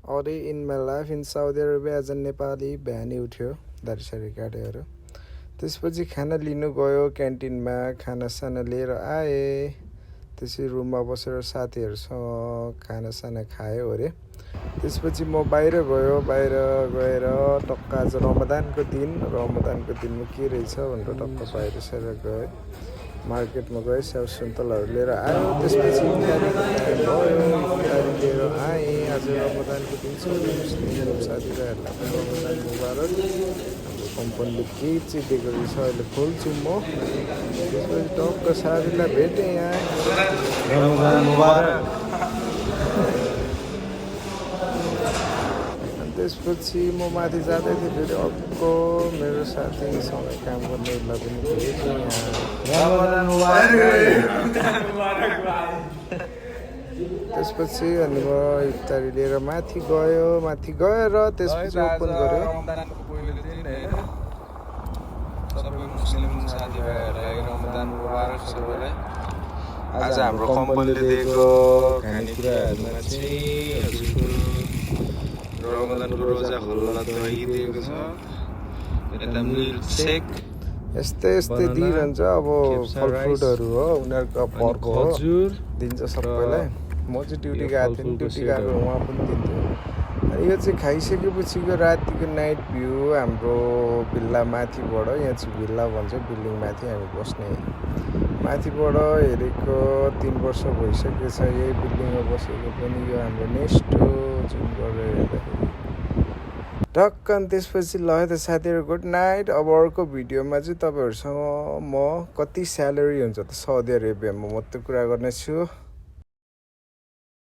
already in my life in Saudi Arabia as a Nepali बिहानै उठ्यो दारिसारी काटेर त्यसपछि खाना लिनु गयो क्यान्टिनमा खानासाना लिएर आए त्यसै रुममा बसेर साथीहरुसँग खानासाना खायो अरे त्यसपछि म बाहिर गएर टक्क आज रमजानको दिनमा के रहेछ भनेर टक्क बाहिर सर गए मार्केटमा गए स्याउ सुन्तलाहरु लिएर आयो त्यसपछि इफ्तारी लिएर आए आज रमजानको दिन मुस्लिम साथीहरुलाई रमजान मुबारक हाम्रो कम्पनीले के चाहिँ दिएको रहेछ अहिले खोल्छु म त्यसपछि टक्क साथीलाई भेटे यहाँ रमजान मुबारक त्यसपछि म माथि जाँदै थिएँ फेरि अर्को मेरो साथीसँग काम गर्नेलाई पनि भेटेँ रमजान मुबारक त्यसपछि अनि म इफ्तारी लिएर माथि गएर त्यसपछि ओपन गर्यो रमजानको पहिलो दिन हैन सबै मुस्लिम साथीभाइहरुलाई रमजान मुबारक सबैलाई आज हाम्रो कम्पनीले दिएको खानेकुराहरुमा चाहिँ रमजानको रोजा खोल्न दही दिएको छ यता मिल्क सेक यस्तै दिइरहन्छ अब फलफ्रुटहरू हो उनीहरूको पर्क हो दिन्छ सबैलाई म चाहिँ ड्युटी गएको थिएँ ड्युटी गएको उहाँ पनि दिन्थ्यो अनि यो चाहिँ खाइसकेपछिको रातिको नाइट भ्यू हाम्रो भिल्ला माथिबाट यहाँ चाहिँ भिल्ला भन्छ बिल्डिङ माथि हामी बस्ने माथिबाट हेरेको 3 वर्ष भइसकेको छ यही बिल्डिङमा बसेको पनि यो हाम्रो नेक्स्ट हो जुन गरेर हेर्दाखेरि टक्क अनि त्यसपछि ल त साथीहरु गुड नाइट अब अर्को भिडियोमा चाहिँ तपाईहरुसँग म कति स्यालेरी हुन्छ त साउदी अरेबियामा म त्यो कुरा गर्नेछु